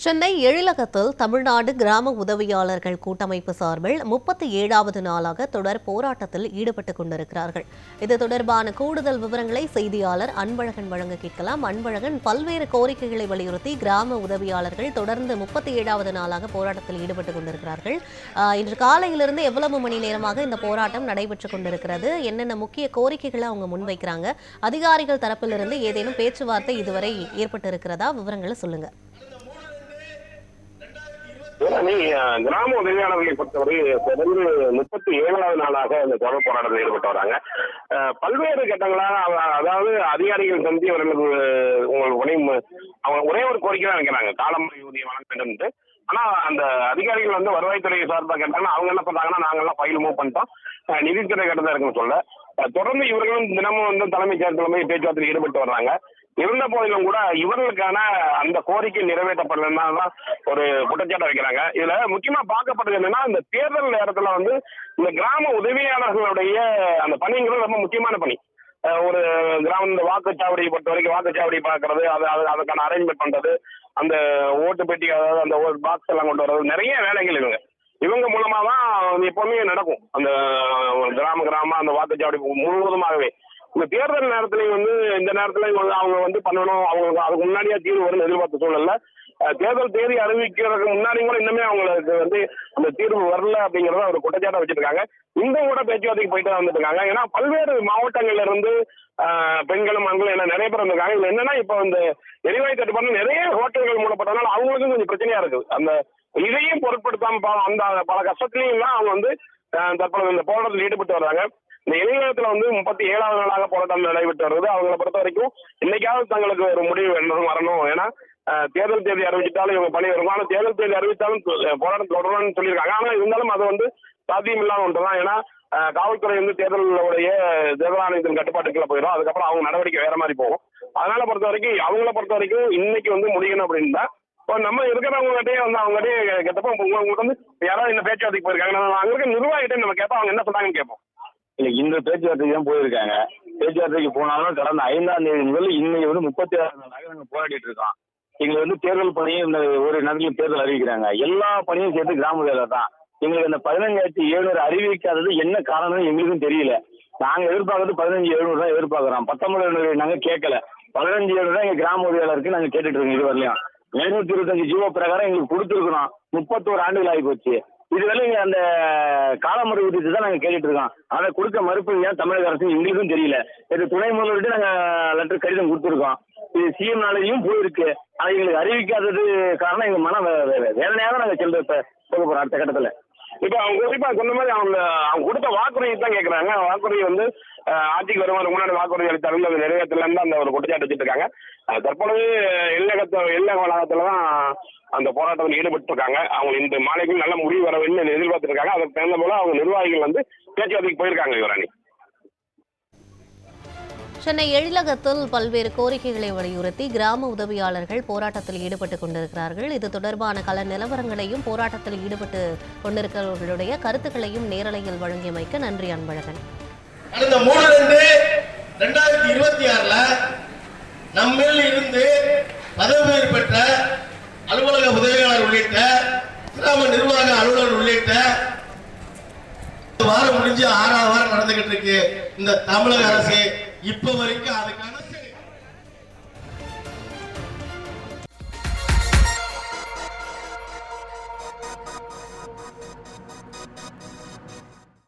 சென்னை எழிலகத்தில் தமிழ்நாடு கிராம உதவியாளர்கள் கூட்டமைப்பு சார்பில் 37வது நாளாக தொடர் போராட்டத்தில் ஈடுபட்டுக் கொண்டிருக்கிறார்கள். இது தொடர்பான கூடுதல் விவரங்களை செய்தியாளர் அன்பழகன் வழங்க கேட்கலாம். அன்பழகன், பல்வேறு கோரிக்கைகளை வலியுறுத்தி கிராம உதவியாளர்கள் தொடர்ந்து 37வது நாளாக போராட்டத்தில் ஈடுபட்டுக் கொண்டிருக்கிறார்கள். இன்று காலையிலிருந்து எவ்வளவு மணி நேரமாக இந்த போராட்டம் நடைபெற்றுக் கொண்டிருக்கிறது? என்னென்ன முக்கிய கோரிக்கைகளை அவங்க முன்வைக்கிறாங்க? அதிகாரிகள் தரப்பிலிருந்து ஏதேனும் பேச்சுவார்த்தை இதுவரை ஏற்பட்டிருக்கிறதா? விவரங்களை சொல்லுங்க. கிராம உதவியாளர்களை பொறுத்தவரை தொடர்ந்து 37வது நாளாக இந்த தொடர் போராட்டத்தில் ஈடுபட்டு வராங்க. பல்வேறு கட்டங்களாக அதாவது அதிகாரிகள் சந்தி அவர்களுக்கு அவங்க ஒரே ஒரு கோரிக்கை தான் வைக்கிறாங்க, காலமுறை ஊதியம் வழங்க வேண்டும். ஆனா அந்த அதிகாரிகள் வருவாய்த்துறை சார்பாக கேட்டாங்கன்னா அவங்க என்ன பண்றாங்கன்னா, நாங்கெல்லாம் ஃபைல் மூவ் பண்ணிட்டோம், நிதித்துறை கட்டணம் இருக்குன்னு சொல்ல தொடர்ந்து இவர்களும் தினமும் தலைமைச் செயற்கிழமை பேச்சுவார்த்தையில் ஈடுபட்டு வர்றாங்க. இருந்த போதிலும் கூட இவர்களுக்கான அந்த கோரிக்கை நிறைவேற்றப்படலன்னா ஒரு குற்றச்சாட்டை வைக்கிறாங்க. இதுல முக்கியமா பார்க்கப்பட்டது என்னன்னா, இந்த தேர்தல் நேரத்துல இந்த கிராம உதவியாளர்களுடைய அந்த பணிங்கிறது ரொம்ப முக்கியமான பணி. ஒரு கிராமம் இந்த வாக்குச்சாவடியை பொறுத்த வரைக்கும் வாக்குச்சாவடி பார்க்கறது, அதுக்கான அரேஞ்ச்மெண்ட் பண்றது, அந்த ஓட்டு பெட்டி, அதாவது அந்த பாக்ஸ் எல்லாம் கொண்டு வர்றது, நிறைய வேலைகள் இவங்க மூலமா தான் எப்பவுமே நடக்கும். அந்த கிராம அந்த வாக்குச்சாவடி முழுவதுமாகவே இந்த தேர்தல் நேரத்திலையும் இந்த நேரத்துல அவங்க பண்ணணும், அவங்க அதுக்கு முன்னாடியே தீர்வு வரும்னு எதிர்பார்த்த சூழல்ல தேர்தல் தேதி அறிவிக்கிறதுக்கு முன்னாடி கூட இன்னுமே அவங்களுக்கு அந்த தீர்வு வரல அப்படிங்கறத ஒரு குற்றச்சாட்டை வச்சிருக்காங்க. இந்த கூட பேச்சுவார்த்தைக்கு போயிட்டு வந்துட்டு இருக்காங்க. ஏன்னா பல்வேறு மாவட்டங்கள்ல இருந்து பெண்களும் ஆண்களும் என்ன நிறைய பேர் வந்திருக்காங்க. இதுல என்னன்னா, இப்போ இந்த எரிவாயு தட்டுப்பாடு நிறைய ஹோட்டல்கள் மூடப்பட்டதுனால அவங்களுக்கும் கொஞ்சம் பிரச்சனையா இருக்குது. அந்த இதையும் பொருட்படுத்தாம அந்த பல கஷ்டத்திலையும் தான் அவங்க தற்போது இந்த போராட்டத்தில் ஈடுபட்டு வர்றாங்க. இந்த எழிலகத்துல 37வது நாளாக போராட்டம் நடைபெற்று வருது. அவங்களை பொறுத்த வரைக்கும் இன்னைக்காவது தங்களுக்கு ஒரு முடிவு வரணும். ஏன்னா தேர்தல் தேதி அறிவிச்சிட்டாலும் இவங்க பணி இருக்கும். ஆனா தேர்தல் தேதி அறிவித்தாலும் போராட்டம் தொடரணும்னு சொல்லியிருக்காங்க. ஆனா இருந்தாலும் அது சாத்தியம் இல்லாத ஒன்றுதான். ஏன்னா காவல்துறை தேர்தலுடைய தேர்தல் ஆணையத்தின் கட்டுப்பாட்டுக்குள்ள போயிடும். அதுக்கப்புறம் அவங்க நடவடிக்கை வேற மாதிரி போகும். அதனால அவங்கள பொறுத்த வரைக்கும் இன்னைக்கு முடியணும் அப்படின்னா இப்போ நம்ம இருக்கிறவங்ககிட்டயே அவங்ககிட்டயே கேட்டப்போ உங்களுக்கு யாராவது இந்த பேச்சுவார்த்தைக்கு போயிருக்காங்க. அங்க இருக்க நிர்வாகிகிட்ட நம்ம கேட்போம், அவங்க என்ன சொன்னாங்கன்னு கேட்போம். இல்லை, இந்த பேச்சுவார்த்தைக்கு தான் போயிருக்காங்க. பேச்சுவார்த்தைக்கு போனாலும் கடந்த 5ஆம் தேதி முதல் இன்னைக்கு 36 நாளாக நாங்கள் போராடிட்டு இருக்கோம். எங்களுக்கு தேர்தல் பணியும் இந்த ஒரு நேரத்தில் தேர்தல் அறிவிக்கிறாங்க. எல்லா பணியும் சேர்த்து கிராம வேலை தான். எங்களுக்கு அந்த 15,700 அறிவிக்காதது என்ன காரணம் எங்களுக்கும் தெரியல. நாங்கள் எதிர்பார்க்கறது 15,700 தான் எதிர்பார்க்குறோம். 19,700 நாங்கள் கேட்கல. 15,700 தான் எங்கள் கிராம உதவியாளருக்கு நாங்கள் கேட்டுட்டு இருக்கோம். இது வரலையும் 725 ஜீவோ பிரகாரம் எங்களுக்கு கொடுத்துருக்குறோம். 31 ஆண்டுகள் ஆகி போச்சு. இதுவரை அந்த காலமுறை ஊதியத்தை தான் நாங்கள் கேட்டுட்டு இருக்கோம். அதை கொடுக்க மறுப்பு ஏன் தமிழக அரசு எங்களுக்கும் தெரியல. இது துணை முதல்வர்கிட்ட நாங்கள் லெட்டர் கடிதம் கொடுத்துருக்கோம். இது சிஎம் நாளையும் போயிருக்கு. அதை எங்களுக்கு அறிவிக்காதது காரணம் எங்கள் மன வேதனையாக நாங்கள் போக போகிறோம் அடுத்த கட்டத்தில். இப்போ அவங்க குறிப்பா சொன்ன மாதிரி அவங்க கொடுத்த வாக்குறுதியை தான் கேட்குறாங்க. வாக்குறுதி ஆட்சிக்கு வருவதற்கு முன்னாடி வாக்குறுதி அளித்தார்கள், அது நிறைவேற்றலன்னு அந்த ஒரு குற்றச்சாட்டு வச்சுட்டு இருக்காங்க. தற்பொழுது எல்லக வளாகத்துல தான் அந்த போராட்டத்தில் ஈடுபட்டு இருக்காங்க. அவங்க இந்த மாலைக்கு நல்ல முடிவு வர வேண்டும் எதிர்பார்த்திருக்காங்க. அதுக்கு தகுந்த போல அவங்க நிர்வாகிகள் பேச்சுவார்த்தைக்கு போயிருக்காங்க. யுவராணி, சென்னை எழிலகத்தில் பல்வேறு கோரிக்கைகளை வலியுறுத்தி கிராம உதவியாளர்கள் போராட்டத்தில் ஈடுபட்டுக் கொண்டிருக்கிறார்கள். இது தொடர்பான கள நிலவரங்களையும் போராட்டத்தில் ஈடுபட்டு கொண்டிருக்கிறவர்களுடைய கருத்துக்களையும் நேரலையில் வழங்கியமைக்க நன்றி அன்பழகன். கடந்த 3/2/2026 நம்மில் இருந்து பதவி பெற்ற அலுவலக உதவியாளர் உள்ளிட்ட கிராம நிர்வாக அலுவலர் உள்ளிட்ட வாரம் முடிஞ்சு 6ஆவது வாரம் நடந்துகிட்டு இருக்கு. இந்த தமிழக அரசு இப்ப வரைக்கும் அதுக்கான